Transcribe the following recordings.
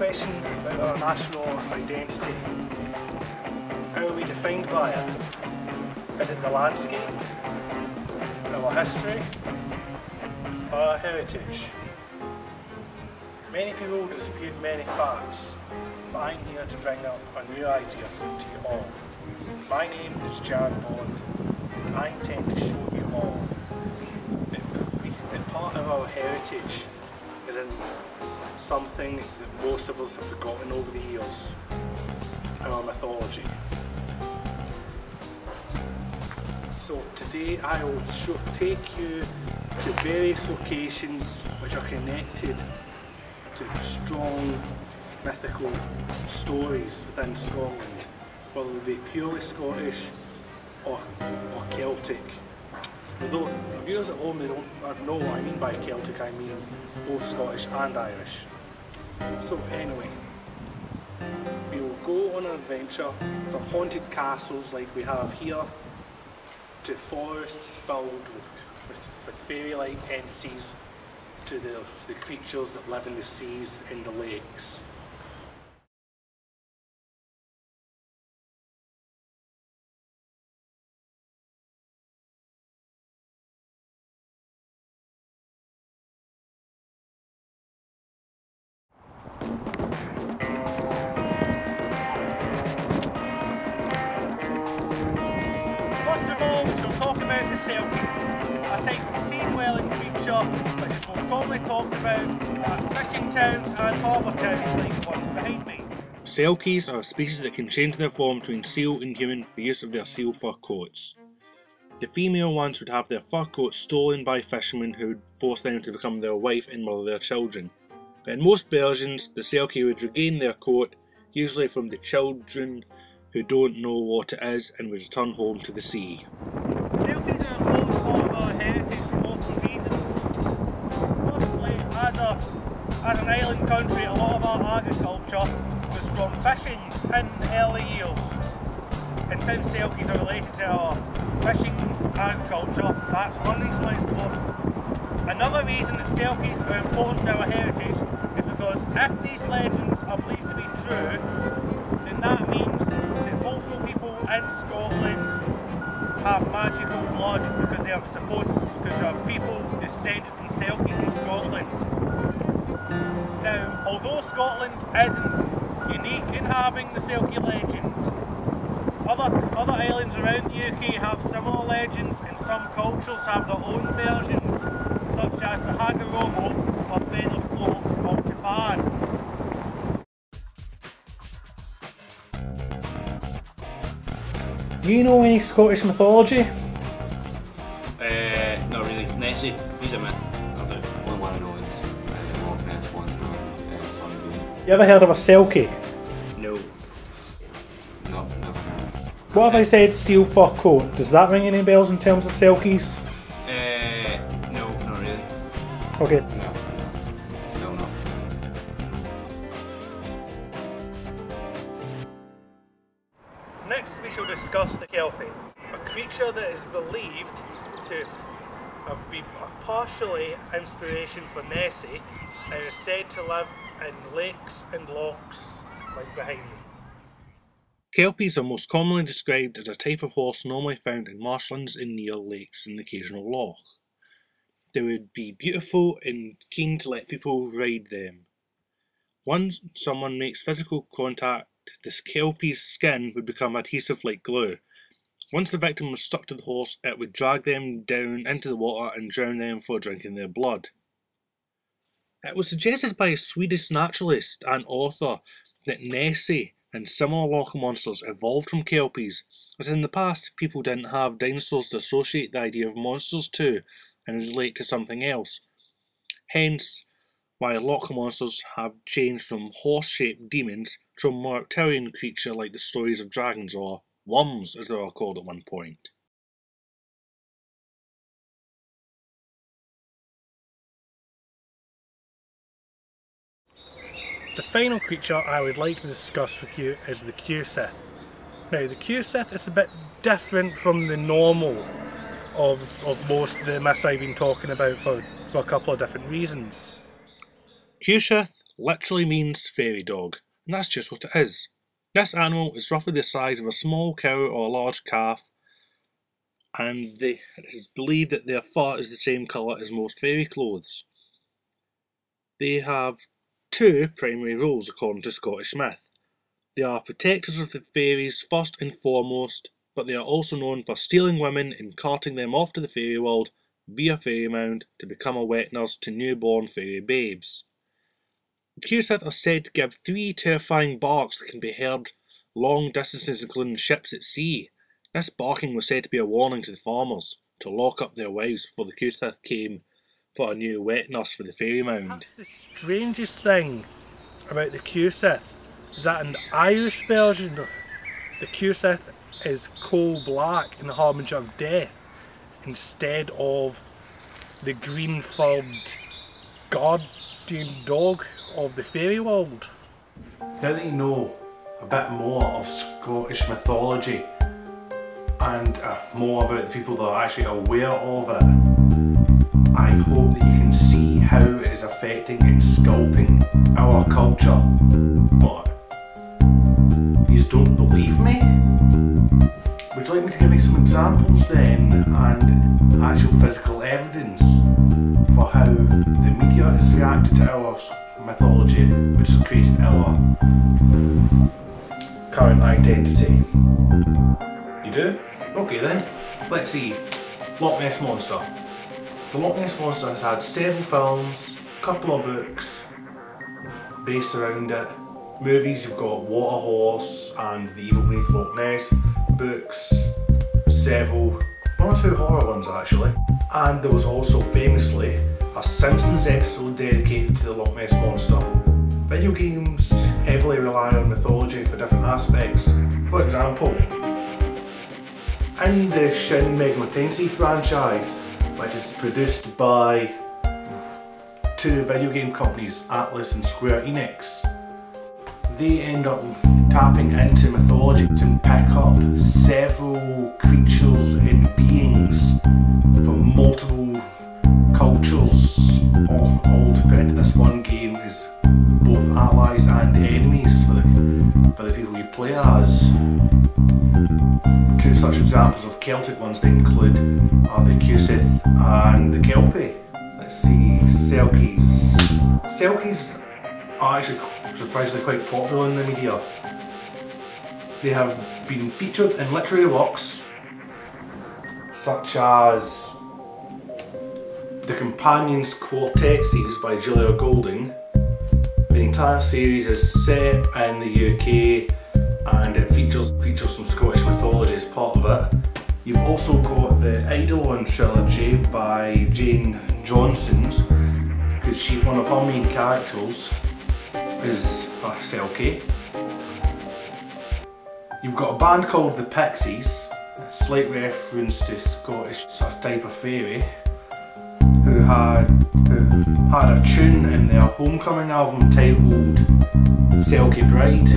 question about our national identity. How are we defined by it? Is it the landscape, our history, or our heritage? Many people dispute many facts, but I'm here to bring up a new idea to you all. My name is Jarryd Bolland, and I intend to show you all that part of our heritage is in something that most of us have forgotten over the years, our mythology. So today I will take you to various locations which are connected to strong mythical stories within Scotland, whether they be purely Scottish or Celtic. Although the viewers at home, they don't know what I mean by Celtic, I mean both Scottish and Irish. So anyway, we will go on an adventure from haunted castles like we have here to forests filled with fairy-like entities to the creatures that live in the seas and the lakes. First of all, we shall talk about the Celtic, a type of sea-dwelling creature which is most commonly talked about at fishing towns and harbour towns like the ones behind me. Selkies are a species that can change their form between seal and human for the use of their seal fur coats. The female ones would have their fur coats stolen by fishermen who would force them to become their wife and mother their children. But in most versions, the Selkie would regain their coat, usually from the children who don't know what it is, and would return home to the sea. Selkies are an important part of our heritage for multiple reasons. Firstly, as an island country, a lot of our agriculture was from fishing in the early years. And since Selkies are related to our fishing agriculture, that's one reason why it's important. Another reason that Selkies are important to our heritage is because if these legends are believed to be true, then that means that multiple people in Scotland have magical blood because they are people descended from Selkies in Scotland. Now, although Scotland isn't unique in having the Selkie legend, other islands around the UK have similar legends, and some cultures have their own versions, such as the Hagoromo or feathered cloak from Japan. Do you know any Scottish mythology? Not really. Nessie, he's a myth. The only one I know is Loch Ness Monster, You ever heard of a Selkie? No. No, never heard. What if I said seal fur coat? Does that ring any bells in terms of Selkies? No, not really. Okay. No, still not. Next we shall discuss the Kelpie, a creature that is believed to have been a partially inspiration for Nessie and is said to live in lakes and lochs like behind me. Kelpies are most commonly described as a type of horse normally found in marshlands and near lakes and the occasional loch. They would be beautiful and keen to let people ride them. Once someone makes physical contact, this Kelpie's skin would become adhesive like glue. Once the victim was stuck to the horse, it would drag them down into the water and drown them for drinking their blood. It was suggested by a Swedish naturalist and author that Nessie and similar loch monsters evolved from Kelpies, as in the past people didn't have dinosaurs to associate the idea of monsters to and relate to something else. Hence why loch monsters have changed from horse-shaped demons to a more reptilian creature like the stories of dragons, or worms as they were called at one point. The final creature I would like to discuss with you is the Q-Sith. Now, the Q-Sith is a bit different from the normal of most of the myths I've been talking about for a couple of different reasons. Q-Sith literally means fairy dog, and that's just what it is. This animal is roughly the size of a small cow or a large calf, and it is believed that their fur is the same colour as most fairy clothes. They have two primary roles according to Scottish myth. They are protectors of the fairies first and foremost, but they are also known for stealing women and carting them off to the fairy world via fairy mound to become a wet nurse to newborn fairy babes. The Cusack are said to give 3 terrifying barks that can be heard long distances, including ships at sea. This barking was said to be a warning to the farmers to lock up their wives before the Cusack came for a new wet nurse for the fairy mound. That's the strangest thing about the Cusack, is that in the Irish version the Cusack is coal black and the harbinger of death instead of the green furred guardian dog of the fairy world. Now that you know a bit more of Scottish mythology and more about the people that are actually aware of it, I hope that you can see how it is affecting and sculpting our culture. What? You don't believe me? Would you like me to give you some examples then, and actual physical evidence for how the media has reacted to our mythology, which has created our current identity? You do? Okay then, let's see. Loch Ness Monster. The Loch Ness Monster has had several films, a couple of books based around it. Movies, you've got Waterhorse and The Evil Beneath Loch Ness. Books, several, 1 or 2 horror ones actually. And there was also famously a Simpsons episode dedicated to the Loch Ness Monster. Video games heavily rely on mythology for different aspects. For example, in the Shin Megami Tensei franchise, which is produced by 2 video game companies, Atlas and Square Enix, they end up tapping into mythology to pick up several creatures and beings from multiple cultures, all to put into this one game as both allies and enemies for the people you play as. 2 such examples of Celtic ones they include are the Cusack and the Kelpie. Let's see, Selkies. Selkies are actually surprisingly quite popular in the media. They have been featured in literary works such as the Companions Quartet series by Julia Golding. The entire series is set in the UK and it features some Scottish mythology as part of it. You've also got the Eidolon trilogy by Jane Johnson's, because one of her main characters is a Selkie. You've got a band called the Pixies, a slight reference to Scottish sort of type of fairy, who had a tune in their homecoming album titled Selkie Bride.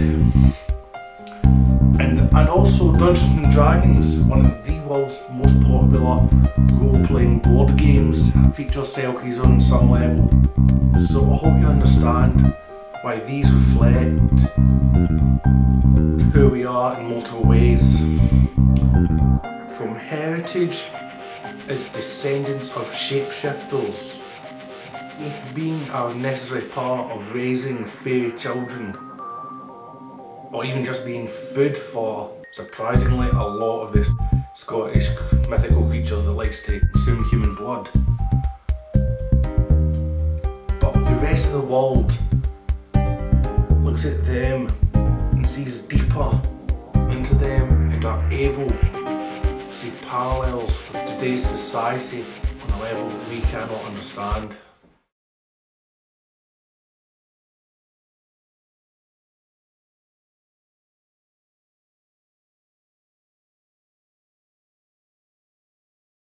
And also Dungeons and Dragons, one of the world's most popular role-playing board games, features Selkies on some level. So I hope you understand why these reflect who we are in multiple ways. From heritage as descendants of shapeshifters, being a necessary part of raising fairy children, or even just being food for surprisingly a lot of this Scottish mythical creatures that likes to consume human blood. But the rest of the world looks at them and sees deeper into them and are able to see parallels with today's society on a level that we cannot understand.